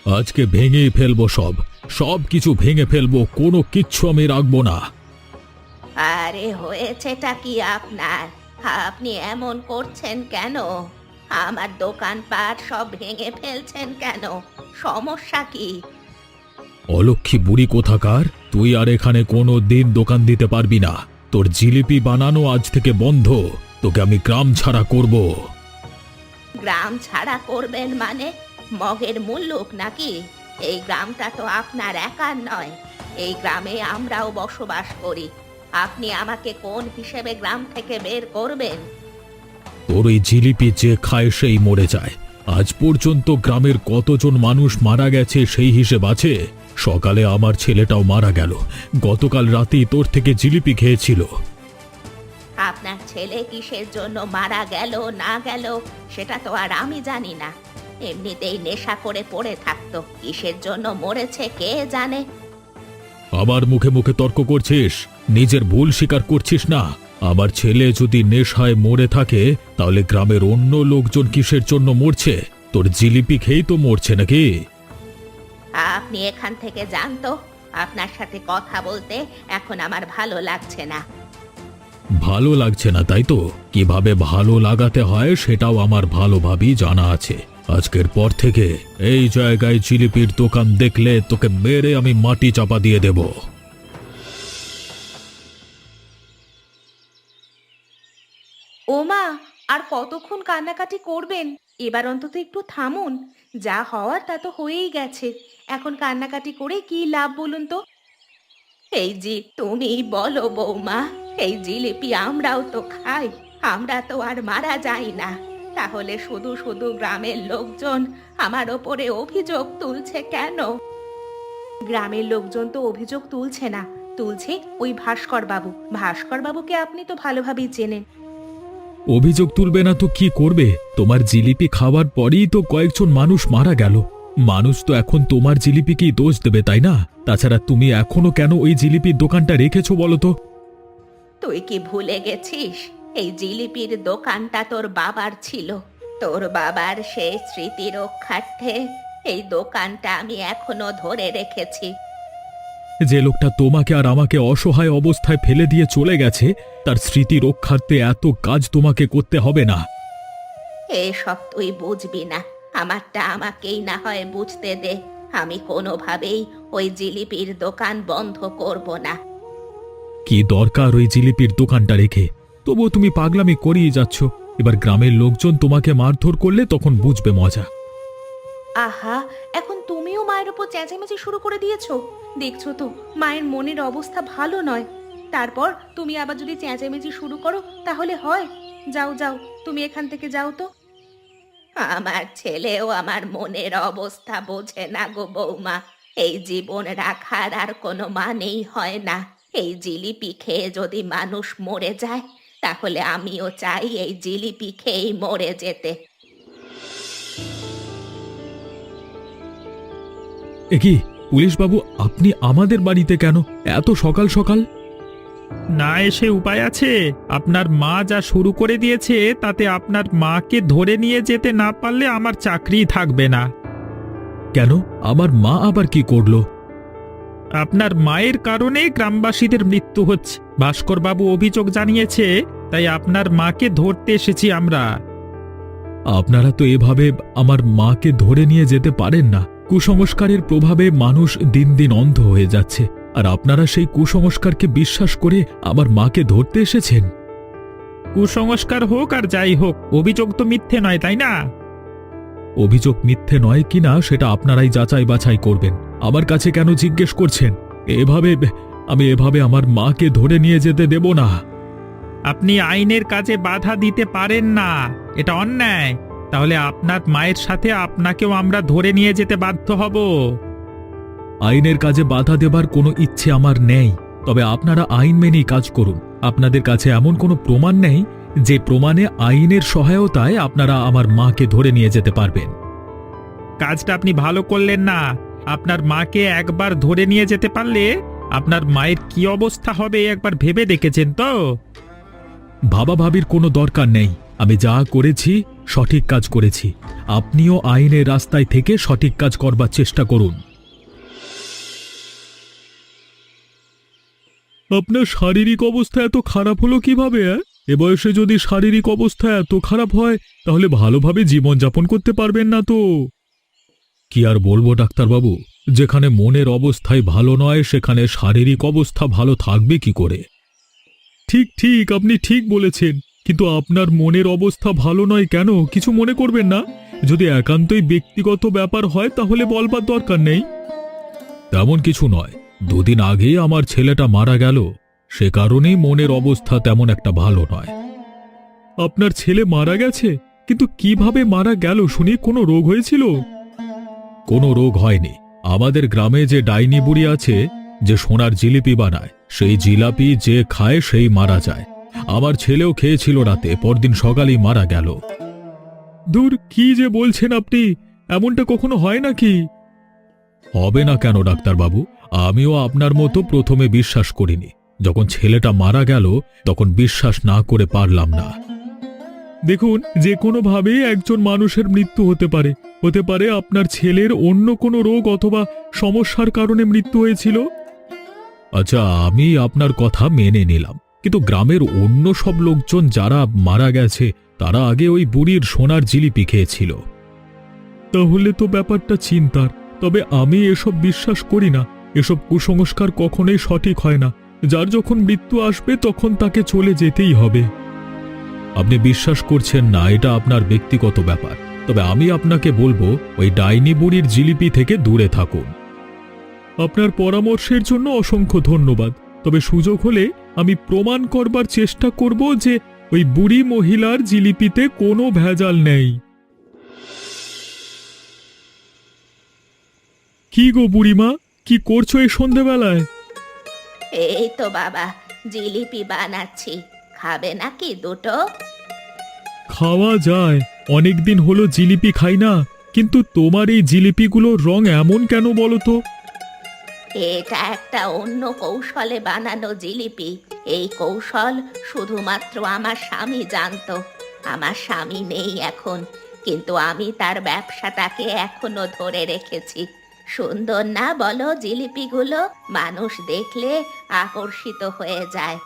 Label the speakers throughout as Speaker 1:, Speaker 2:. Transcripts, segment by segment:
Speaker 1: আজকে ভেঙেই ফেলবো সব। সব কিছু ভেঙে ফেলবো, কোনো কিচ্ছু আমি রাখবো না।
Speaker 2: আরে হয়েছেটা কি আপনার? আপনি এমন করছেন কেন? আমার দোকানপাট সব ভেঙে ফেলছেন কেন? সমস্যা কি?
Speaker 1: অলক্ষী বুড়ি কোথাকার, তুই আর এখানে কোনো দিন দোকান দিতে পারবি না। তোর জিলিপি বানানো আজ থেকে বন্ধ। তোকে আমি গ্রাম ছাড়া করব।
Speaker 2: গ্রাম ছাড়া করবেন মানে? মগের মুল্লুক নাকি? এই গ্রামটা তো আপনার একার নয়। এই গ্রামে আমরাও বসবাস করি। আপনি আমাকে কোন হিসেবে গ্রাম থেকে বের করবেন?
Speaker 1: তোর ওই জিলিপি যে খায় সেই মরে যায়। আজ পর্যন্ত গ্রামের কতজন মানুষ মারা গেছে সেই হিসেব আছে? সকালে আমার ছেলেটাও মারা গেল। গতকাল রাতেই তোর থেকে জিলিপি খেয়েছিল।
Speaker 2: আপনার ছেলে কিসের জন্য মারা গেল না গেল সেটা তো আর আমি জানি না। এমনিতেই নেশা করে পড়ে থাকতো, কিসের জন্য মরেছে কে জানে।
Speaker 1: আবার মুখে মুখে তর্ক করছিস, নিজের ভুল স্বীকার করছিস না। আমার ছেলে যদি নেশায় মরে থাকে তাহলে গ্রামের অন্য লোকজন কিসের জন্য মরছে? তোর জিলিপি খেয়েই তো মরছে নাকি?
Speaker 2: আপনি এখান থেকে যান তো। আপনার সাথে কথা বলতে এখন আমার ভালো লাগছে না।
Speaker 1: ভালো লাগছে না তাই তো? কিভাবে ভালো লাগাতে হয় সেটাও আমার ভালোভাবেই জানা আছে। আজকের পর থেকে এই জায়গায় জিলিপির দোকান দেখলে তোকে মেরে আমি মাটি চাপা দিয়ে দেব।
Speaker 2: ওমা, আর কতক্ষণ কান্নাকাটি করবেন? এবার অন্তত একটু থামুন। যা হওয়ার তা তো হয়েই গেছে। এখন কান্নাকাটি করে কি লাভ বলুন তো? এই যে তুমি বলো বৌমা, এই জিলিপি আমরাও তো খাই। আমরা তো আর মারা যাই না। তাহলে শুধু শুধু গ্রামের লোকজন আমার ওপরে অভিযোগ তুলছে কেন? গ্রামের লোকজন তো অভিযোগ তুলছে না, তুলছে ওই ভাস্কর বাবু। ভাস্কর বাবুকে আপনি তো ভালোভাবেই চেনেন।
Speaker 1: অভিযোগ তুলবে না তো কি করবে? তোমার জিলিপি খাওয়ার পরেই তো কয়েকজন মানুষ মারা গেল। মানুষ তো এখন তোমার জিলিপিকেই দোষ দেবে, তাই না? তাছাড়া তুমি এখনো কেন ওই জিলিপির দোকানটা রেখেছো বলো তো?
Speaker 2: তুই কি ভুলে গেছিস? এই জিলিপির দোকানটা তোর বাবার ছিল। তোর বাবার সেই স্মৃতি রক্ষার্থে এই দোকানটা আমি এখনো ধরে রেখেছি।
Speaker 1: যে লোকটা তোমাকে আর আমাকে অসহায় অবস্থায় ফেলে দিয়ে চলে গেছে, তার স্মৃতি রক্ষার্থে এত কাজ তোমাকে করতে হবে না।
Speaker 2: এসব তুই বুঝবি না। আমারটা আমাকেই না হয় বুঝতে দে। আমি কোনোভাবেই ওই জিলিপির দোকান বন্ধ করব না।
Speaker 1: কি দরকার ওই জিলিপির দোকানটা রেখে? তবুও তুমি পাগলামি করিয়ে যাচ্ছ। এবার গ্রামের লোকজন তোমাকে মারধর করলে তখন বুঝবে মজা।
Speaker 2: আহা, এখন তুমিও মায়ের উপর চেঁচামেচি শুরু করে দিয়েছো। দেখছো তো মায়ের মনের অবস্থা ভালো নয়। তারপর তুমি আবার যদি চেঁচামেচি শুরু করো তাহলে হয়? যাও যাও, তুমি এখান থেকে যাও তো। আমার ছেলেও আমার মনের অবস্থা বোঝে না গো বৌমা। এই জীবন রাখার আর কোনো মানেই হয় না। এই জিলিপি খেয়ে যদি মানুষ মরে যায় তাহলে আমিও চাই এই জিলিপি খেয়েই মরে যেতে।
Speaker 1: এ কি পুলিশ বাবু, আপনি আমাদের বাড়িতে কেন এত সকাল সকাল?
Speaker 3: না এসে উপায় আছে? আপনার মা যা শুরু করে দিয়েছে তাতে আপনার মাকে ধরে নিয়ে যেতে না পারলে আমার চাকরিই থাকবে না।
Speaker 1: কেন, আমার মা আবার কি করলো?
Speaker 3: আপনার মায়ের কারণে গ্রামবাসীদের মৃত্যু হচ্ছে। ভাস্করবাবু অভিযোগ জানিয়েছে, তাই আপনার মাকে ধরতে এসেছি আমরা।
Speaker 1: আপনারা তো এভাবে আমার মাকে ধরে নিয়ে যেতে পারেন না। কুসংস্কারের প্রভাবে মানুষ দিন দিন অন্ধ হয়ে যাচ্ছে, আর আপনারা সেই কুসংস্কারকে বিশ্বাস করে আমার মাকে ধরতে এসেছেন।
Speaker 3: কুসংস্কার হোক আর যাই হোক, অভিযোগ তো মিথ্যে নয়, তাই না?
Speaker 1: অভিযোগ মিথ্যে নয় কিনা সেটা আপনারাই যাচাই বাছাই করবেন। আমার কাছে কেন জিজ্ঞেস করছেন? আমি এভাবে আমার মাকে ধরে নিয়ে যেতে দেব না।
Speaker 3: আপনি আইনের কাজে বাধা দিতে পারেন না, এটা অন্যায়। তাহলে আপনার মায়ের সাথে আপনাকেও আমরা ধরে নিয়ে যেতে বাধ্য হব।
Speaker 1: আইনের কাজে বাধা দেবার কোনো ইচ্ছে আমার নেই, তবে আপনারা আইন মেনেই কাজ করুন। আপনাদের কাছে এমন কোনো প্রমাণ নেই যে প্রমাণে আইনের সহায়তায় আপনারা আমার মাকে ধরে নিয়ে যেতে পারবেন।
Speaker 3: কাজটা আপনি ভালো করলেন না। আপনার মাকে একবার ধরে নিয়ে যেতে পারলে আপনার মায়ের কি অবস্থা হবে একবার ভেবে দেখেছেন তো?
Speaker 1: ভাবাভাবির কোনো দরকার নেই। আমি যা করেছি সঠিক কাজ করেছি। আপনিও আইনের রাস্তায় থেকে সঠিক কাজ করবার চেষ্টা করুন। আপনার শারীরিক অবস্থা এত খারাপ হলো কিভাবে? এ বয়সে যদি শারীরিক অবস্থা এত খারাপ হয় তাহলে ভালোভাবে জীবনযাপন করতে পারবেন না তো। কি আর বলবো ডাক্তারবাবু, যেখানে মনের অবস্থাই ভালো নয় সেখানে শারীরিক অবস্থা ভালো থাকবে কি করে? ঠিক ঠিক, আপনি ঠিক বলেছেন, কিন্তু আপনার মনের অবস্থা ভালো নয় কেন? কিছু মনে করবেন না। যদি একান্তই ব্যক্তিগত ব্যাপার হয় তাহলে বলবার দরকার নেই। তেমন কিছু নয়, দুদিন আগেই আমার ছেলেটা মারা গেল, সে কারণেই মনের অবস্থা তেমন একটা ভালো নয়। আপনার ছেলে মারা গেছে? কিন্তু কিভাবে মারা গেল শুনি? কোনো রোগ হয়েছিল? কোনো রোগ হয়নি। আমাদের গ্রামে যে ডাইনি বুড়ি আছে, যে সোনার জিলিপি বানায়, সেই জিলাপি যে খায় সেই মারা যায়। আমার ছেলেও খেয়েছিল রাতে, পরদিন সকালেই মারা গেল। দূর, কি যে বলছেন আপনি! এমনটা কখনো হয় নাকি? হবে না কেন ডাক্তারবাবু? আমিও আপনার মতো প্রথমে বিশ্বাস করিনি। যখন ছেলেটা মারা গেল তখন বিশ্বাস না করে পারলাম না। দেখুন, যে কোনোভাবে একজন মানুষের মৃত্যু হতে পারে। হতে পারে আপনার ছেলের অন্য কোনো রোগ অথবা সমস্যার কারণে মৃত্যু হয়েছিল। আচ্ছা, আমি আপনার কথা মেনে নিলাম, কিন্তু গ্রামের অন্য সব লোকজন যারা মারা গেছে তারা আগে ওই বুড়ির সোনার জিলিপি খেয়েছিল। তাহলে তো ব্যাপারটা চিন্তার। তবে আমি এসব বিশ্বাস করি না। এসব কুসংস্কার কখনোই সঠিক হয় না। যার যখন মৃত্যু আসবে তখন তাকে চলে যেতেই হবে। আপনি বিশ্বাস করছেন না, এটা আপনার ব্যক্তিগত ব্যাপার। তবে আমি আপনাকে বলবো, ওই ডাইনি বুড়ির জিলিপি থেকে দূরে থাকুন। আপনার পরামর্শের জন্য অসংখ্য ধন্যবাদ। তবে সুযোগ হলে আমি প্রমাণ করবার চেষ্টা করব যে ওই বুড়ি মহিলার জিলিপিতে কোনো ভেজাল নেই। কি গো বুড়িমা, কি করছো এই সন্ধেবেলায়?
Speaker 2: এই তো বাবা, জিলিপি বানাচ্ছি, খাবে নাকি দুটো?
Speaker 1: খাওয়া যায়, অনেকদিন হলো জিলিপি খাই না। কিন্তু তোমার এই জিলিপিগুলোর রং এমন কেন বলো তো?
Speaker 2: এটা একটা অন্য কৌশলে বানানো জিলিপি। এই কৌশল শুধুমাত্র আমার স্বামী জানতো। আমার স্বামী নেই এখন, কিন্তু আমি তার ব্যবসাটাকে এখনো ধরে রেখেছি। সুন্দর না বলো জিলিপিগুলো? মানুষ দেখলে আকর্ষিত হয়ে যায়।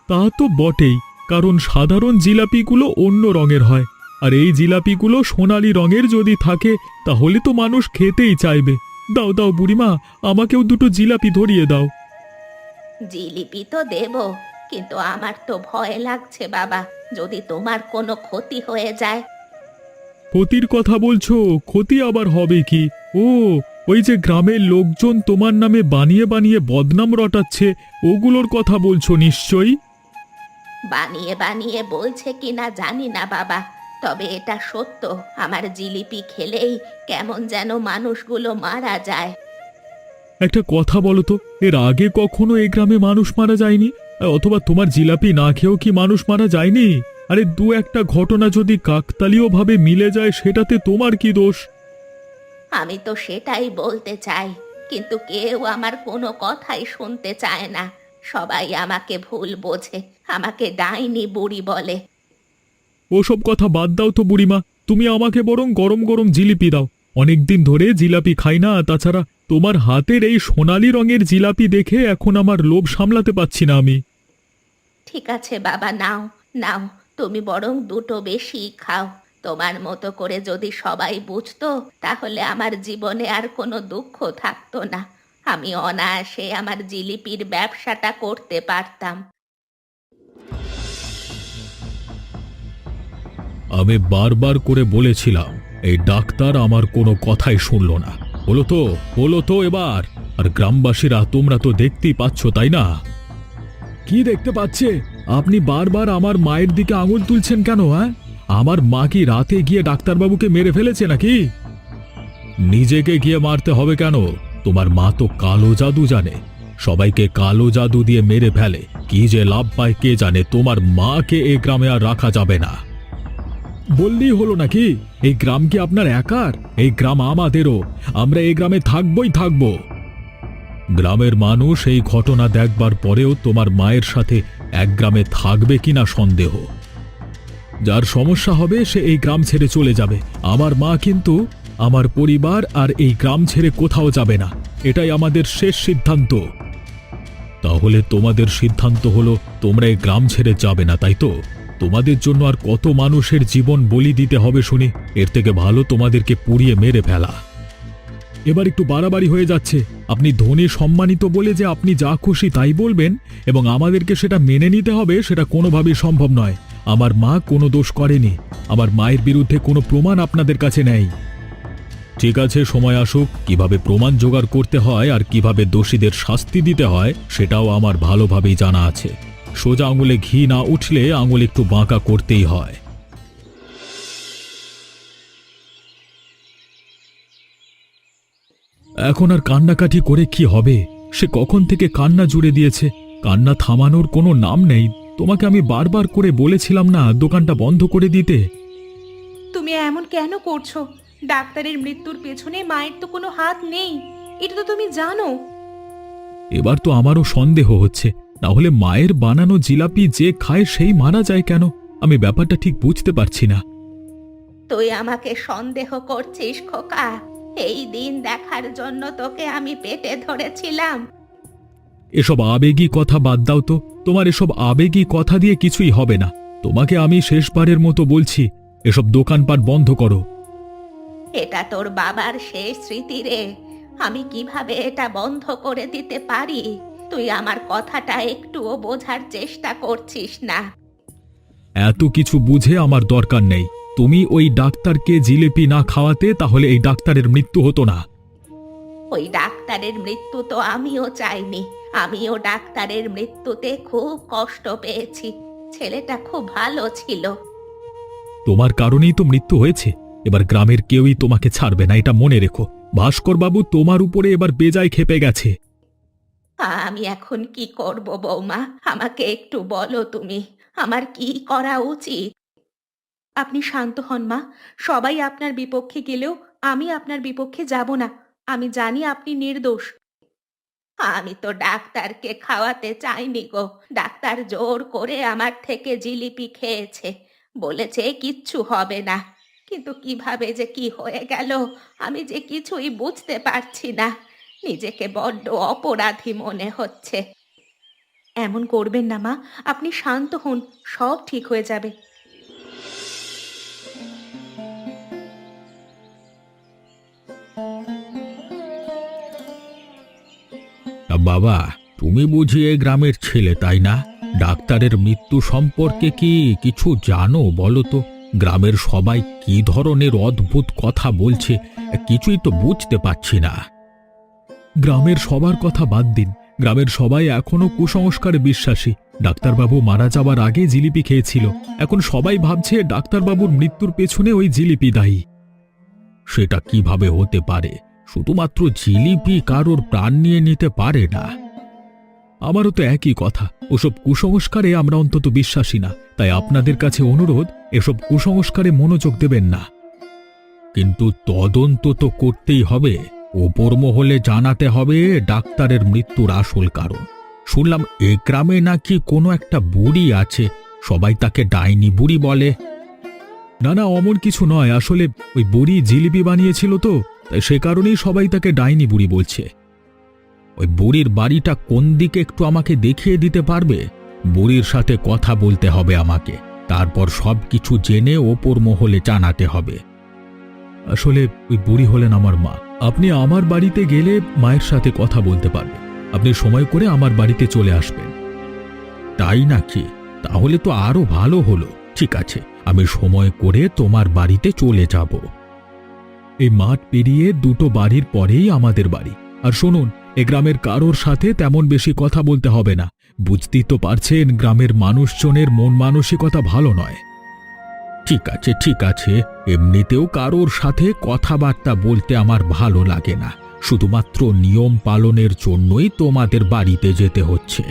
Speaker 1: তা তো বটেই, কারণ সাধারণ জিলাপিগুলো অন্য রঙের হয়, আর এই জিলাপিগুলো সোনালী রঙের যদি থাকে তাহলে তো মানুষ খেতেই চাইবে। দাও দাও বুড়িমা, আমাকেও দুটো জিলাপি ধরিয়ে দাও।
Speaker 2: জিলিপি তো দেব, কিন্তু আমার তো ভয় লাগছে বাবা, যদি তোমার কোনো ক্ষতি হয়ে যায়।
Speaker 1: ক্ষতির কথা বলছো? ক্ষতি আবার হবে কি? ও, ওই যে গ্রামের লোকজন তোমার নামে বানিয়ে বানিয়ে বদনাম রটাচ্ছে, ওগুলোর কথা বলছো নিশ্চয়ই?
Speaker 2: বানিয়ে বানিয়ে বলছে কিনা জানি না বাবা, তবে এটা সত্য। আমার জিলিপি খেলেই কেমন যেন মানুষগুলো মারা যায়।
Speaker 1: একটা কথা বলো তো, এর আগে কখনো এই গ্রামে মানুষ মারা যায়নি? অথবা তোমার জিলাপি না খেয়েও কি মানুষ মারা যায়নি? আরে দু একটা ঘটনা যদি কাকতালীয়ভাবে মিলে যায় সেটাতে তোমার কি দোষ?
Speaker 2: আমি তো সেটাই বলতে চাই, কিন্তু কেউ আমার কোনো কথাই শুনতে চায় না। সবাই আমাকে ভুল বোঝে, আমাকে ডাইনি বুড়ি বলে।
Speaker 1: ওসব কথা বাদ দাও তো বুড়িমা, তুমি আমাকে বরং গরম গরম জিলিপি দাও। অনেকদিন ধরে জিলাপি খাই না, তাছাড়া তোমার হাতের এই সোনালী রঙের জিলাপি দেখে এখন আমার লোভ সামলাতে পারছি না আমি।
Speaker 2: ঠিক আছে বাবা, নাও নাও, তুমি বরং দুটো বেশি খাও। তোমার মতো করে যদি সবাই বুঝতো তাহলে আমার জীবনে আর কোনো দুঃখ থাকতো না। আমি অনায়াসে আমার জিলিপির ব্যবসাটা করতে পারতাম।
Speaker 1: আমি বারবার করে বলেছিলাম, এই ডাক্তার আমার কোনো কথাই শুনল না। হলো তো এবার। আর গ্রামবাসীরা তোমরা তো দেখতেই পাচ্ছ, তাই না? কি দেখতে পাচ্ছে? আপনি বারবার আমার মায়ের দিকে আঙুল তুলছেন কেন? আমার মা কি রাতে গিয়ে ডাক্তারবাবুকে মেরে ফেলেছে নাকি? নিজেকে গিয়ে মারতে হবে কেন? তোমার মা তো কালো জাদু জানে, সবাইকে কালো জাদু দিয়ে মেরে ফেলে। কি যে লাভ পায় কে জানে। তোমার মাকে এই গ্রামে আর রাখা যাবে না। বললেই হলো নাকি? এই গ্রাম কি আপনার একার? এই গ্রাম আমাদেরও। আমরা এই গ্রামে থাকবই থাকবো। গ্রামের মানুষ এই ঘটনা দেখবার পরেও তোমার মায়ের সাথে এক গ্রামে থাকবে কিনা সন্দেহ। যার সমস্যা হবে সে এই গ্রাম ছেড়ে চলে যাবে। আমার মা কিন্তু আমার পরিবার আর এই গ্রাম ছেড়ে কোথাও যাবে না। এটাই আমাদের শেষ সিদ্ধান্ত। তাহলে তোমাদের সিদ্ধান্ত হলো তোমরা এই গ্রাম ছেড়ে যাবে না, তাই তো? তোমাদের জন্য আর কত মানুষের জীবন বলি দিতে হবে শুনি। এর থেকে ভালো তোমাদেরকে পুড়িয়ে মেরে ফেলা। এবার একটু বাড়াবাড়ি হয়ে যাচ্ছে। আপনি ধনী সম্মানিত বলে যে আপনি যা খুশি তাই বলবেন এবং আমাদেরকে সেটা মেনে নিতে হবে, সেটা কোনোভাবেই সম্ভব নয়। আমার মা কোনো দোষ করেনি। আমার মায়ের বিরুদ্ধে কোনো প্রমাণ আপনাদের কাছে নেই। ঠিক আছে, সময় আসুক। কিভাবে প্রমাণ জোগাড় করতে হয় আর কিভাবে দোষীদের শাস্তি দিতে হয় সেটাও আমার ভালোভাবেই জানা আছে। সোজা আঙুলে ঘি না উঠলে আঙুল একটু বাঁকা করতেই হয়। এখন আর কান্নাকাটি করে কি হবে? সে কখন থেকে কান্না জুড়ে দিয়েছে। কান্না থামানোর কোনো নাম নেই। তোমাকে আমি বারবার করে বলেছিলাম না দোকানটা বন্ধ করে দিতে?
Speaker 2: তুমি এমন কেন করছো? ডাক্তারের মৃত্যুর পেছনে মায়ের তো কোনো হাত নেই, এটা তো তুমি জানো।
Speaker 1: এবার তো আমারও সন্দেহ হচ্ছে। না হলে মায়ের বানানো জিলাপি যে খায় সেই মারা যায় কেন? আমি ব্যাপারটা ঠিক বুঝতে পারছি না।
Speaker 2: তুই আমাকে সন্দেহ করছিস খোকা? এই দিন দেখার জন্য তোকে আমি পেটে ধরেছিলাম।
Speaker 1: এসব আবেগী কথা বাদ দাও তো। তোমার এসব আবেগী কথা দিয়ে কিছুই হবে না। তোমাকে আমি শেষবারের মতো বলছি, এসব দোকানপাট বন্ধ করো।
Speaker 2: এটা তোর বাবার শেষ স্মৃতি রে। আমি কিভাবে এটা বন্ধ করে দিতে পারি? তুই আমার কথাটা একটুও বোঝার চেষ্টা করছিস না।
Speaker 1: এত কিছু বুঝে আমার দরকার নেই। তুমি ওই ডাক্তারকে জিলিপি না খাওয়াতে তাহলে এই ডাক্তারের মৃত্যু হতো না।
Speaker 2: ওই ডাক্তারের মৃত্যু তো আমিও চাইনি। আমিও ডাক্তারের মৃত্যুতে খুব কষ্ট পেয়েছি। ছেলেটা খুব ভালো ছিল।
Speaker 1: তোমার কারণেই তো মৃত্যু হয়েছে। এবার গ্রামের কেউই তোমাকে ছাড়বে না, এটা মনে রেখো। ভাস্কর বাবু তোমার উপরে এবার বেজায় ক্ষেপে গেছে।
Speaker 2: আমি এখন কি করব বৌমা? আমাকে একটু বলো তুমি, আমার কি করা উচিত? আপনি শান্ত হন মা। সবাই আপনার বিপক্ষে গেলেও আমি আপনার বিপক্ষে যাব না। আমি জানি আপনি নির্দোষ। আমি তো ডাক্তারকে খাওয়াতে চাইনি গো। ডাক্তার জোর করে আমার থেকে জিলিপি খেয়েছে, বলেছে কিচ্ছু হবে না। কিন্তু কিভাবে যে কি হয়ে গেল আমি যে কিছুই বুঝতে পারছি না। নিজেকে বড্ড অপরাধী মনে হচ্ছে। এমন করবেন না মা, আপনি শান্ত হন, সব ঠিক হয়ে যাবে।
Speaker 1: বাবা, তুমি বুঝি এই গ্রামের ছেলে, তাই না? ডাক্তারের মৃত্যু সম্পর্কে কি কিছু জানো বলো তো? গ্রামের সবাই কি ধরনের অদ্ভুত কথা বলছে, কিছুই তো বুঝতে পারছি না। গ্রামের সবার কথা বাদ দিন। গ্রামের সবাই এখনো কুসংস্কারে বিশ্বাসী। ডাক্তারবাবু মারা যাওয়ার আগে জিলিপি খেয়েছিল। এখন সবাই ভাবছে ডাক্তারবাবুর মৃত্যুর পেছনে ওই জিলিপি দায়ী। সেটা কিভাবে হতে পারে? শুধুমাত্র জিলিপি কারোর প্রাণ নিয়ে নিতে পারে না। আমারও তো একই কথা। ওসব কুসংস্কারে আমরা অন্তত বিশ্বাসী না। তাই আপনাদের কাছে অনুরোধ, এসব কুসংস্কারে মনোযোগ দেবেন না। কিন্তু তদন্ত তো করতেই হবে। ওপর মহলে জানাতে হবে ডাক্তারের মৃত্যুর আসল কারণ। শুনলাম এ গ্রামে নাকি কোনো একটা বুড়ি আছে, সবাই তাকে ডাইনি বুড়ি বলে। না না, অমন কিছু নয়। আসলে ওই বুড়ি জিলিপি বানিয়েছিল তো, তাই সে কারণেই সবাই তাকে ডাইনি বুড়ি বলছে। ওই বুড়ির বাড়িটা কোন দিকে একটু আমাকে দেখিয়ে দিতে পারবে? বুড়ির সাথে কথা বলতে হবে আমাকে, তারপর সবকিছু জেনে ওপর মহলে জানাতে হবে। আসলে ওই বুড়ি হলেন আমার মা। আপনি আমার বাড়িতে গেলে মায়ের সাথে কথা বলতে পারবেন। আপনি সময় করে আমার বাড়িতে চলে আসবেন। তাই নাকি? তাহলে তো আরো ভালো হলো। ঠিক আছে, আমি সময় করে তোমার বাড়িতে চলে যাব। এই মাঠ পেরিয়ে দুটো বাড়ির পরেই আমাদের বাড়ি। আর শুনুন, এ গ্রামের কারোর সাথে তেমন বেশি কথা বলতে হবে না। বুঝতেই তো পারছেন গ্রামের মানুষজনের মন মানসিকতা ভালো নয়। ঠিক আছে ঠিক আছে, এমনিতেও কারোর সাথে কথাবার্তা বলতে আমার ভালো লাগে না। শুধুমাত্র নিয়ম পালনের জন্যই তোমাদের বাড়িতে যেতে হচ্ছে।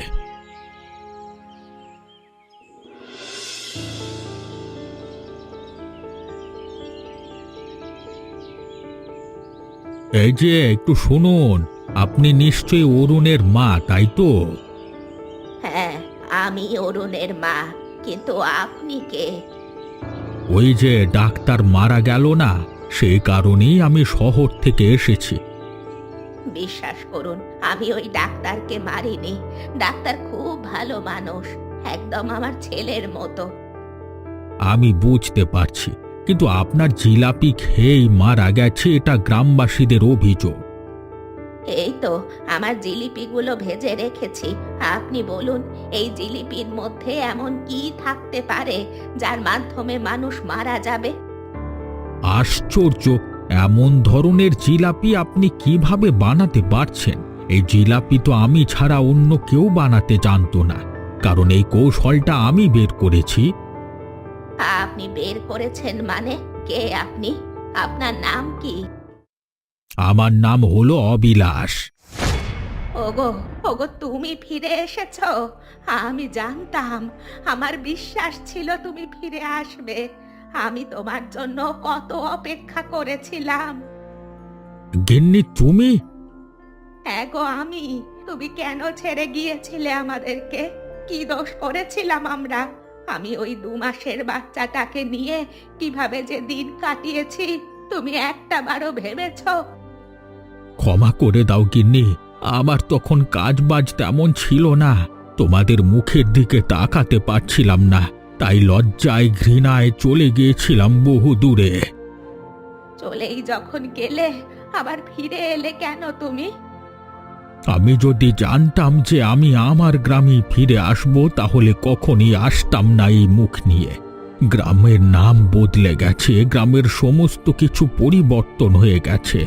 Speaker 1: এই যে একটু শুনুন, আপনি নিশ্চয়ই অরুণের মা, তাই তো?
Speaker 2: হ্যাঁ, আমি অরুণের মা। কিন্তু আপনি কে?
Speaker 1: ওই যে ডাক্তার মারা গেল না, সেই কারণেই আমি শহর থেকে এসেছি।
Speaker 2: বিশ্বাস করুন, আমি ওই ডাক্তারকে মারিনি। ডাক্তার খুব ভালো মানুষ, একদম আমার ছেলের মতো।
Speaker 1: আমি বুঝতে পারছি, কিন্তু আপনার জিলাপি খেয়েই মারা গেছে, এটা গ্রামবাসীদের অভিযোগ।
Speaker 2: এই তো আমার জিলিপিগুলো ভেজে রেখেছি। আপনি বলুন, এই জিলিপির মধ্যে এমন কি থাকতে পারে যার মাধ্যমে মানুষ মারা যাবে?
Speaker 1: আশ্চর্য, এমন ধরনের জিলাপি আপনি কিভাবে বানাতে পারছেন? এই জিলাপি তো আমি ছাড়া অন্য কেউ বানাতে জানতো না, কারণ এই কৌশলটা আমি বের করেছি।
Speaker 2: আপনি বের করেছেন মানে? কে আপনি? আপনার নাম কি?
Speaker 1: আমার নাম হলো অবিলাস।
Speaker 2: ওগো, ওগো, তুমি ফিরে এসেছো। আমি জানতাম, আমার বিশ্বাস ছিল তুমি ফিরে আসবে। আমি তোমার জন্য কত অপেক্ষা করেছিলাম।
Speaker 1: গিন্নি, তুমি?
Speaker 2: হ্যাঁ গো, আমি। তুমি কেন ছেড়ে গিয়েছিলে আমাদেরকে? কি দোষ করেছিলাম আমরা? আমি ওই 2 মাসের বাচ্চাটাকে নিয়ে কিভাবে যে দিন কাটিয়েছি তুমি একটা বারও ভেবেছো?
Speaker 1: ক্ষমা করে দাও গিন্নি, আমার তখন কাজ বাজ তেমন ছিল না, তোমাদের মুখের দিকে তাকাতে পারছিলাম না, তাই লজ্জায় ঘৃণায় চলে গিয়েছিলাম বহু দূরে।
Speaker 2: চলেই যখন গেলে আবার ফিরে এলে কেন তুমি?
Speaker 1: আমি যদি জানতাম যে আমি আমার গ্রামে ফিরে আসব, তাহলে কখনই আসতাম না এই মুখ নিয়ে। গ্রামের নাম বদলে গেছে, গ্রামের সমস্ত কিছু পরিবর্তন হয়ে গেছে।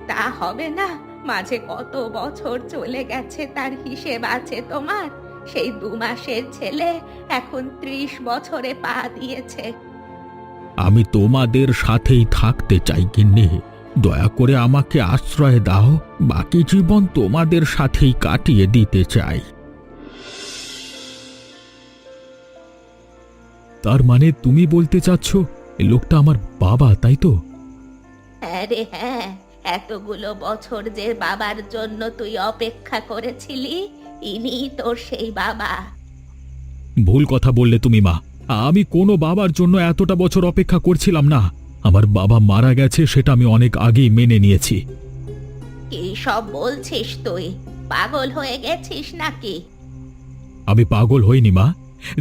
Speaker 2: তা হবে না, মাঝে কত বছর চলে গেছে তার হিসেব আছে তোমার? সেই 2 মাসের ছেলে এখন 30 বছরে পা দিয়েছে।
Speaker 1: আমি তোমাদের সাথেই থাকতে চাই গিন্নি, দয়া করে আমাকে আশ্রয় দাও, বাকি জীবন তোমাদের সাথেই কাটিয়ে দিতে চাই। তার মানে তুমি বলতে চাচ্ছ এই লোকটা আমার বাবা, তাই তো?
Speaker 2: হ্যাঁ রে হ্যাঁ, এতগুলো বছর যে বাবার জন্য তুই অপেক্ষা করেছিলি, ইনি তোর সেই বাবা।
Speaker 1: ভুল কথা বললে তুমি মা, আমি কোনো বাবার জন্য এতটা বছর অপেক্ষা করছিলাম না। আমার বাবা মারা গেছে, সেটা আমি অনেক আগেই মেনে নিয়েছি।
Speaker 2: কি সব বলছিস তুই? পাগল হয়ে গেছিস নাকি?
Speaker 1: আমি পাগল হইনি মা।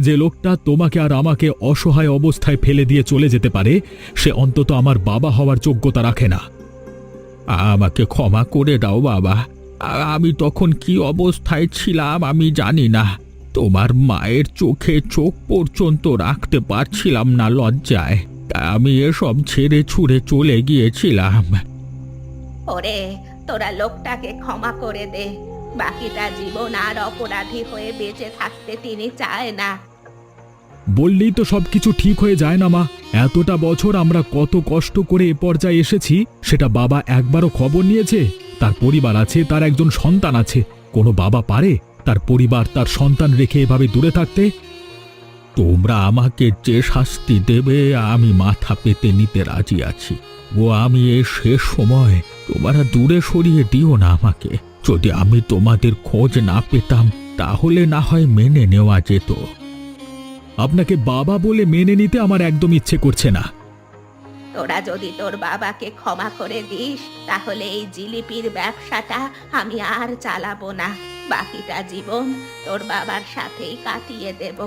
Speaker 1: যে লোকটা তোমাকে আর আমাকে অসহায় অবস্থায় ফেলে দিয়ে চলে যেতে পারে, সে অন্তত আমার বাবা হওয়ার যোগ্যতা রাখে না। আমাকে ক্ষমা করে দাও বাবা, আমি তখন কি অবস্থায় ছিলাম আমি জানি না। তোমার মায়ের চোখে চোখ পর্যন্ত রাখতে পারছিলাম না লজ্জায়, তাই আমি এসব ছেড়ে ছুড়ে চলে গিয়েছিলাম।
Speaker 2: ওরে, তোরা লোকটাকে ক্ষমা করে দে। বাকিটা জীবন আর অপরাধী হয়ে বেঁচে থাকতে তিনি চায় না।
Speaker 1: বললেই তো সবকিছু ঠিক হয়ে যায় না মা। এতটা বছর আমরা কত কষ্ট করে এ পর্যায়ে এসেছি, সেটা বাবা একবারও খবর নিয়েছে? তার পরিবার আছে, তার একজন সন্তান আছে। কোনো বাবা পারে তার পরিবার, তার সন্তান রেখে এভাবে দূরে থাকতে? তোমরা আমাকে যে শাস্তি দেবে আমি মাথা পেতে নিতে রাজি আছি। ও আমি এ শেষ সময় তোমরা দূরে সরিয়ে দিও না আমাকে। যদি আমি তোমাদের খোঁজ না পেতাম, তাহলে না হয় মেনে নেওয়া যেত। আপনাকে বাবা বলে মেনে নিতে আমার একদম ইচ্ছে করছে না।
Speaker 2: তোরা যদি তোর বাবাকে ক্ষমা করে দিস, তাহলে এই জিলিপির ব্যবসাটা আমি আর চালাবো না। বাকিটা জীবন তোর বাবার সাথেই কাটিয়ে দেব।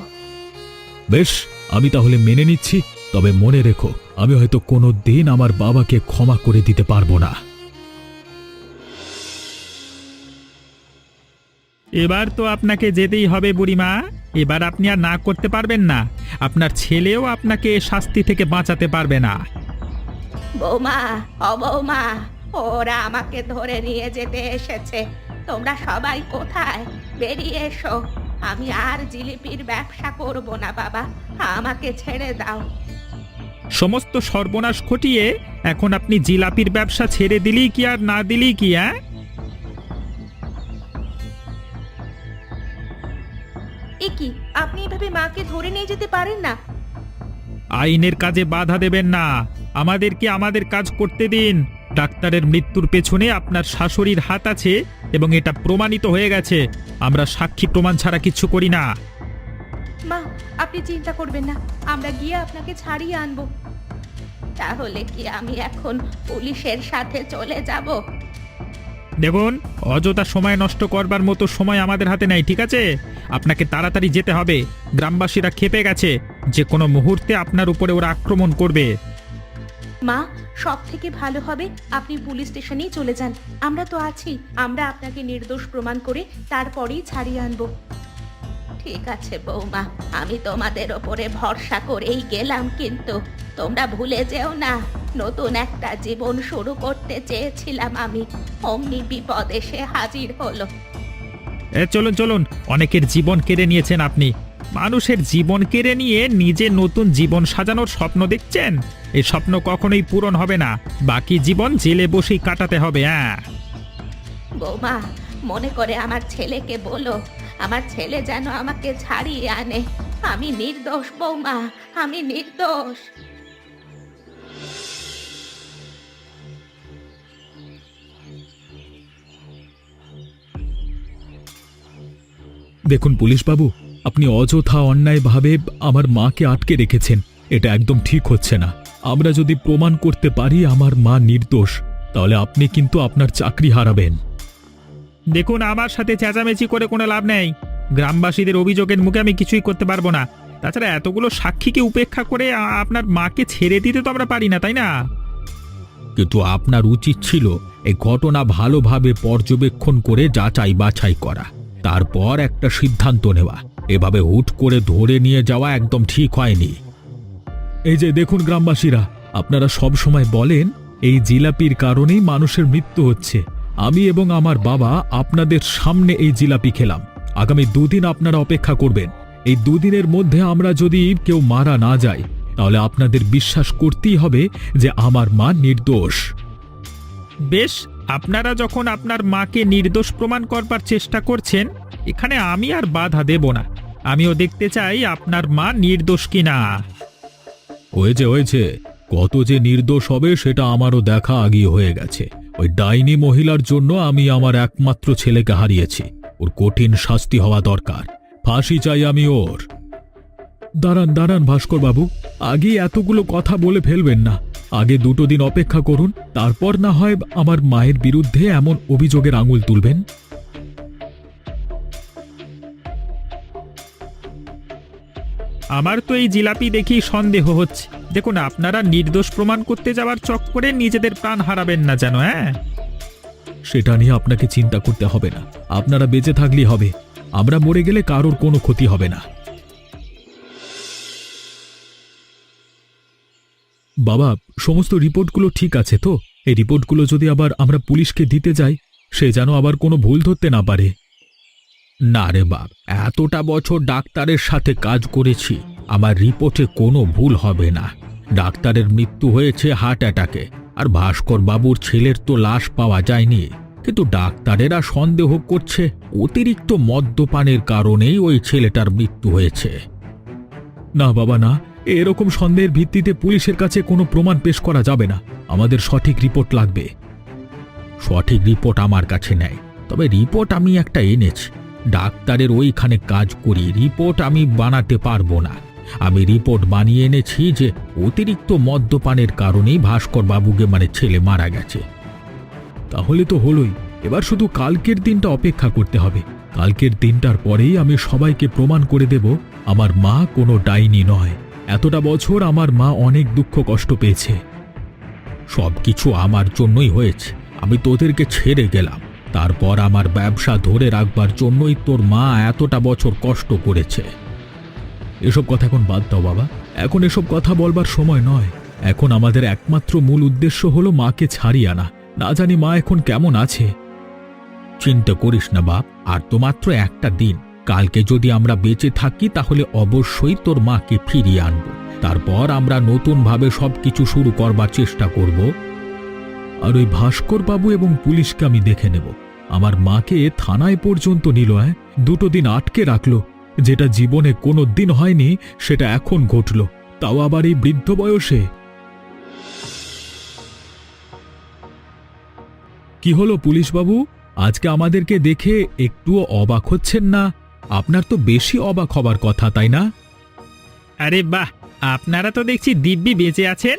Speaker 1: বেশ, আমি তাহলে মেনে নিচ্ছি। তবে মনে রেখো, আমি হয়তো কোনো দিন আমার বাবাকে ক্ষমা করে দিতে পারবো না।
Speaker 3: এবার তো আপনাকে যেতেই হবে বুড়িমা। এবার আপনি আর না করতে পারবেন না। আপনার ছেলেও আপনাকে এ শাস্তি থেকে বাঁচাতে পারবে না।
Speaker 2: বৌমা, ও বৌমা, ওরা আমাকে ধরে নিয়ে যেতে এসেছে। তোমরা সবাই কোথায়? বেরিয়ে এসো। আমি আর জিলিপির ব্যবসা করব না বাবা, আমাকে ছেড়ে দাও।
Speaker 3: সমস্ত সর্বনাশ ঘটিয়ে এখন আপনি জিলাপির ব্যবসা ছেড়ে দিলেই কি আর না দিলেই কি? হ্যাঁ,
Speaker 2: এ কি, আপনি এভাবে মাকে ধরে নিয়ে যেতে পারেন না।
Speaker 3: আইনের কাজে বাধা দেবেন না। আমাদেরকে আমাদের কাজ করতে দিন। ডাক্তারের মৃত্যুর পেছনে আপনার শাশুড়ির হাত আছে এবং এটা প্রমাণিত হয়ে গেছে। আমরা সাক্ষী প্রমাণ ছাড়া কিচ্ছু করি না।
Speaker 2: মা, আপনি চিন্তা করবেন না, আমরা গিয়ে আপনাকে ছাড়িয়ে আনবো। তাহলে কি আমি এখন পুলিশের সাথে চলে যাব?
Speaker 3: দেখুন, অযথা সময় নষ্ট করবার মতো সময় আমাদের হাতে নেই, ঠিক আছে? আপনাকে তাড়াতাড়ি যেতে হবে। গ্রামবাসীরা ক্ষেপে গেছে, যে কোনো মুহূর্তে আপনার উপরে ওরা আক্রমণ করবে।
Speaker 2: মা, সব থেকে ভালো হবে আপনি পুলিশ স্টেশনেই চলে যান। আমরা তো আছি, আমরা আপনাকে নির্দোষ প্রমাণ করে তারপরেই ছাড়িয়ে আনবো। ঠিক আছে বৌমা, আমি তোমাদের ওপরে ভরসা করেই গেলাম, কিন্তু তোমরা ভুলে যেও না, নতুন একটা জীবন শুরু করতে চেয়েছিলাম আমি, অমনি বিপদ এসে হাজির হলো।
Speaker 3: চলুন চলুন, অনেকের জীবন কেড়ে নিয়েছেন আপনি। মানুষের জীবন কেড়ে নিয়ে নিজে নতুন জীবন সাজানোর স্বপ্ন দেখছেন? এই স্বপ্ন কখনোই পূরণ হবে না। বাকি জীবন জেলে বসেই কাটাতে হবে। হ্যাঁ,
Speaker 2: বৌমা, মনে করে আমার ছেলেকে বলো, আমার ছেলে যেন আমাকে ছাড়িয়ে আনে। আমি নির্দোষ বৌমা, আমি নির্দোষ।
Speaker 1: দেখুন পুলিশবাবু, আপনি অযথা অন্যায়ভাবে আমার মাকে আটকে রেখেছেন। এটা একদম ঠিক হচ্ছে না। আমরা যদি প্রমাণ করতে পারি আমার মা নির্দোষ, তাহলে আপনি কিন্তু আপনার চাকরি হারাবেন।
Speaker 3: দেখুন, আমার সাথে চেঁচামেচি করে কোনো লাভ নেই। গ্রামবাসীদের অভিযোগের মুখে আমি কিছুই করতে পারবো না। তাছাড়া এতগুলো সাক্ষীকে উপেক্ষা করে আপনার মাকে ছেড়ে দিতে তো আমরা পারি না, তাই না?
Speaker 1: কিন্তু আপনার উচিত ছিল এই ঘটনা ভালোভাবে পর্যবেক্ষণ করে যাচাই বাছাই করা, তারপর একটা সিদ্ধান্ত নেওয়া। এভাবে হুট করে ধরে নিয়ে যাওয়া একদম ঠিক হয়নি। এই যে দেখুন গ্রামবাসীরা, আপনারা সব সময় বলেন এই জিলাপির কারণেই মানুষের মৃত্যু হচ্ছে। আমি এবং আমার বাবা আপনাদের সামনে এই জিলাপি খেলাম। আগামী 2 দিন আপনারা অপেক্ষা করবেন। এই 2 দিনের মধ্যে আমরা যদি কেউ মারা না যাই, তাহলে আপনাদের বিশ্বাস করতেই হবে যে আমার মা নির্দোষ।
Speaker 3: বেশ, আপনারা যখন আপনার মাকে নির্দোষ প্রমাণ করবার চেষ্টা করছেন, এখানে আমি আর বাধা দেব না। আমিও দেখতে চাই আপনার মা নির্দোষ কিনা।
Speaker 1: হয়েছে, কত যে নির্দোষ হবে সেটা আমারও দেখা আগিয়ে হয়ে গেছে। ওই ডাইনি মহিলার জন্য আমি আমার একমাত্র ছেলেকে হারিয়েছি। ওর কঠিন শাস্তি হওয়া দরকার। ফাঁসি চাই আমি ওর। দাঁড়ান ভাস্কর বাবু, আগে এতগুলো কথা বলে ফেলবেন না। আগে 2 দিন অপেক্ষা করুন, তারপর না হয় আমার মায়ের বিরুদ্ধে এমন অভিযোগের আঙুল তুলবেন।
Speaker 3: আমার তো এই জিলাপি দেখেই সন্দেহ হচ্ছে। দেখুন, আপনারা নির্দোষ প্রমাণ করতে যাওয়ার চক্করে নিজেদের প্রাণ হারাবেন না যেন। হ্যাঁ,
Speaker 1: সেটা নিয়ে আপনাকে চিন্তা করতে হবে না। আপনারা বেঁচে থাকলেই হবে। আমরা মরে গেলে কারোর কোনো ক্ষতি হবে না। বাবা, সমস্ত রিপোর্টগুলো ঠিক আছে তো? এই রিপোর্টগুলো যদি আবার আমরা পুলিশকে দিতে যাই, সে যেন আবার কোনো ভুল ধরতে না পারে। না রে বাপ, এতটা বছর ডাক্তারের সাথে কাজ করেছি, আমার রিপোর্টে কোনো ভুল হবে না। ডাক্তারের মৃত্যু হয়েছে হার্ট অ্যাটাকে, আর ভাস্কর বাবুর ছেলের তো লাশ পাওয়া যায়নি। কিন্তু ডাক্তারেরা সন্দেহ করছে অতিরিক্ত মদ্যপানের কারণেই ওই ছেলেটার মৃত্যু হয়েছে। না বাবা না, এরকম সন্দেহের ভিত্তিতে পুলিশের কাছে কোনো প্রমাণ পেশ করা যাবে না। আমাদের সঠিক রিপোর্ট লাগবে। সঠিক রিপোর্ট আমার কাছে নেই, তবে রিপোর্ট আমি একটা এনেছি। ডাক্তারের ওইখানে কাজ করি, রিপোর্ট আমি বানাতে পারবো না। আমি রিপোর্ট বানিয়ে এনেছি যে অতিরিক্ত মদ্যপানের কারণেই ভাস্কর বাবুকে ছেলে মারা গেছে। তাহলে তো হলোই। এবার শুধু কালকের দিনটা অপেক্ষা করতে হবে। কালকের দিনটার পরেই আমি সবাইকে প্রমাণ করে দেব আমার মা কোনো ডাইনি নয়। এতটা বছর আমার মা অনেক দুঃখ কষ্ট পেয়েছে। সবকিছু আমার জন্যই হয়েছে। আমি তোদেরকে ছেড়ে গেলাম, তারপর আমার ব্যবসা ধরে রাখবার জন্যই তোর মা এতটা বছর কষ্ট করেছে। এসব কথা এখন বাদ দাও বাবা, এখন এসব কথা বলবার সময় নয়। এখন আমাদের একমাত্র মূল উদ্দেশ্য হলো মাকে ছাড়িয়ে আনা। না জানি মা এখন কেমন আছে। চিন্তা করিস না বাপ, আর তো মাত্র একটা দিন। কালকে যদি আমরা বেঁচে থাকি তাহলে অবশ্যই তোর মাকে ফিরিয়ে আনব। তারপর আমরা নতুনভাবে সবকিছু শুরু করবার চেষ্টা করব। আর ওই ভাস্কর বাবু এবং পুলিশকে আমি দেখে নেব। আমার মাকে থানায় পর্যন্ত নিল, 2 দিন আটকে রাখলো। যেটা জীবনে কোনো দিন হয়নি সেটা এখন ঘটল, তাও আবার এই বৃদ্ধ বয়সে। কি হলো পুলিশ বাবু, আজকে আমাদেরকে দেখে একটুও অবাক হচ্ছেন না? আপনার তো বেশি অবাক হবার কথা, তাই না?
Speaker 3: আরে বাহ, আপনারা তো দেখছি দিব্যি বেঁচে আছেন।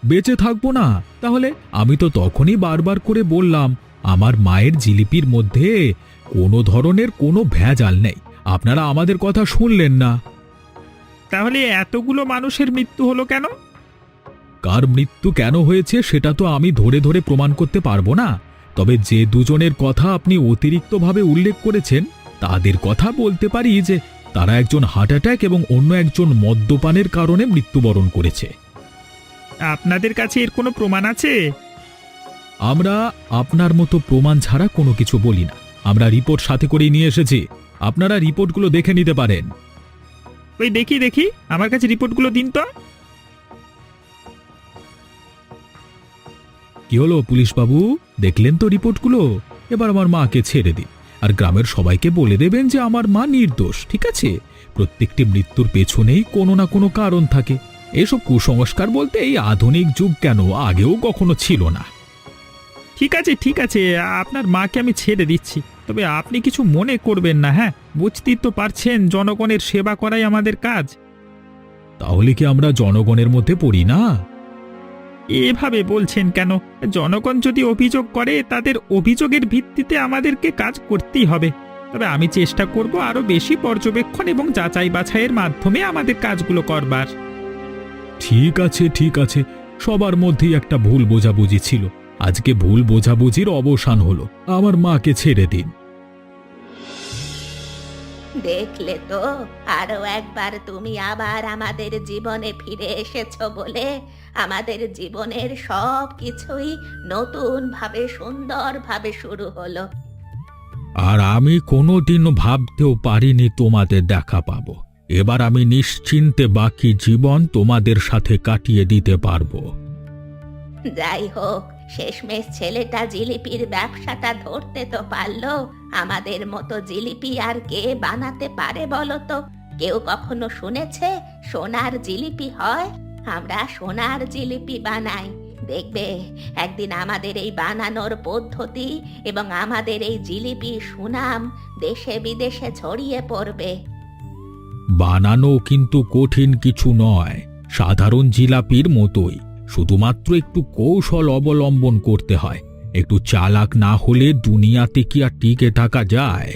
Speaker 1: বেঁচে থাকবো না তাহলে? আমি তো তখনই বারবার করে বললাম আমার মায়ের জিলিপির মধ্যে কোনো ধরনের কোনো ভেজাল নেই। আপনারা আমাদের কথা শুনলেন না।
Speaker 3: তাহলে এতগুলো মানুষের মৃত্যু হলো কেন?
Speaker 1: কার মৃত্যু কেন হয়েছে সেটা তো আমি ধরে ধরে প্রমাণ করতে পারবো না, তবে যে দুজনের কথা আপনি অতিরিক্তভাবে উল্লেখ করেছেন তাদের কথা বলতে পারি যে তারা একজন হার্ট অ্যাটাক এবং অন্য একজন মদ্যপানের কারণে মৃত্যুবরণ করেছে।
Speaker 3: আপনাদের কাছে এর কোনো প্রমাণ আছে?
Speaker 1: আমরা আপনার মতো প্রমাণ ছাড়া কোনো কিছু বলি না। আমরা রিপোর্ট সাথে করেই নিয়ে এসেছি, আপনারা রিপোর্টগুলো দেখে নিতে পারেন।
Speaker 3: ওই দেখি দেখি, আমার কাছে রিপোর্টগুলো দিন তো।
Speaker 1: কি হলো পুলিশ বাবু, দেখলেন তো রিপোর্টগুলো? এবার আমার মাকে ছেড়ে দিন, আর গ্রামের সবাইকে বলে দেবেন যে আমার মা নির্দোষ। ঠিক আছে? প্রত্যেকটি মৃত্যুর পেছনেই কোনো না কোনো কারণ থাকে। এসব কুসংস্কার বলতে এই আধুনিক যুগ কেন, আগেও কখনো ছিল না।
Speaker 3: ঠিক আছে ঠিক আছে, আপনার মাকে আমি ছেড়ে দিচ্ছি, তবে আপনি কিছু মনে করবেন না। হ্যাঁ, বুঝতেই তো পারছেন জনগণের সেবা করাই আমাদের কাজ।
Speaker 1: তাহলে কি আমরা জনগণের মধ্যে পড়ি না?
Speaker 3: এভাবে বলছেন কেন? জনগণ যদি অভিযোগ করে তাদের অভিযোগের ভিত্তিতে আমাদেরকে কাজ করতেই হবে। তবে আমি চেষ্টা করব আরো বেশি পর্যবেক্ষণ এবং যাচাই বাছাইয়ের মাধ্যমে আমাদের কাজগুলো করবার।
Speaker 1: ঠিক আছে ঠিক আছে, সবার মধ্যেই একটা ভুল বোঝাবুঝি ছিল, আজকে ভুল বোঝাবুঝির অবসান হলো। আমার মাকে ছেড়ে দিন।
Speaker 2: দেখলে তো, আরো একবার তুমি আবার আমাদের জীবনে ফিরে এসেছো বলে আমাদের জীবনের সব কিছুই নতুন ভাবে সুন্দরভাবে শুরু হলো।
Speaker 1: আর আমি কোনোদিন ভাবতেও পারিনি তোমাদের দেখা পাবো। এবার আমি নিশ্চিন্তে বাকি জীবন তোমাদের সাথে কাটিয়ে দিতে পারবো।
Speaker 2: যাই হোক, শেষমেশ ছেলেটা জিলিপির ব্যবসাটা ধরতে তো পারলো। আমাদের মতো জিলিপি আর কে বানাতে পারে বলো তো? কেউ কখনো শুনেছে সোনার জিলিপি হয়? আমরা সোনার জিলিপি বানাই। দেখবে একদিন আমাদের এই বানানোর পদ্ধতি এবং আমাদের এই জিলিপির সুনাম দেশে বিদেশে ছড়িয়ে পড়বে।
Speaker 1: বানানো কিন্তু কঠিন কিছু নয়, সাধারণ জিলাপির মতোই, শুধুমাত্র একটু কৌশল অবলম্বন করতে হয়। একটু চালাক না হলে দুনিয়াতে কি আর টিকে থাকা যায়?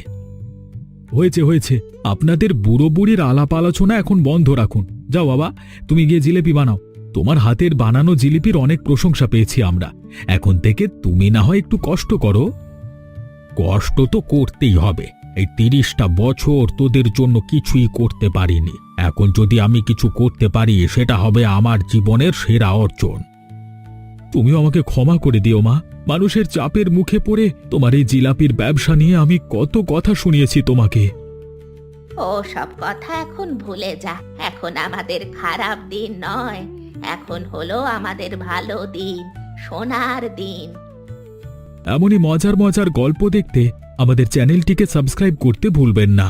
Speaker 1: হয়েছে হয়েছে, আপনাদের বুড়ো বুড়ির আলাপ আলোচনা এখন বন্ধ রাখুন। যাও বাবা, তুমি গিয়ে জিলিপি বানাও। তোমার হাতের বানানো জিলিপির অনেক প্রশংসা পেয়েছি আমরা। এখন থেকে তুমি না হয় একটু কষ্ট করো। কষ্ট তো করতেই হবে। এই 30টা বছর তোদের জন্য কিছুই করতে পারিনি, এখন যদি আমি কিছু করতে পারি সেটা হবে আমার জীবনের সেরা অর্জন। তুমিও আমাকে ক্ষমা করে দিও মা। মানুষের চাপের মুখে পড়ে তোমার এই জিলাপির ব্যবসা নিয়ে আমি কত কথা শুনিয়েছি তোমাকে।
Speaker 2: ও সব কথা এখন ভুলে যা। এখন আমাদের খারাপ দিন নয়, এখন হলো আমাদের ভালো দিন, সোনার দিন।
Speaker 1: এমনই মজার মজার গল্প দেখতে আমাদের চ্যানেলটিকে সাবস্ক্রাইব করতে ভুলবেন না।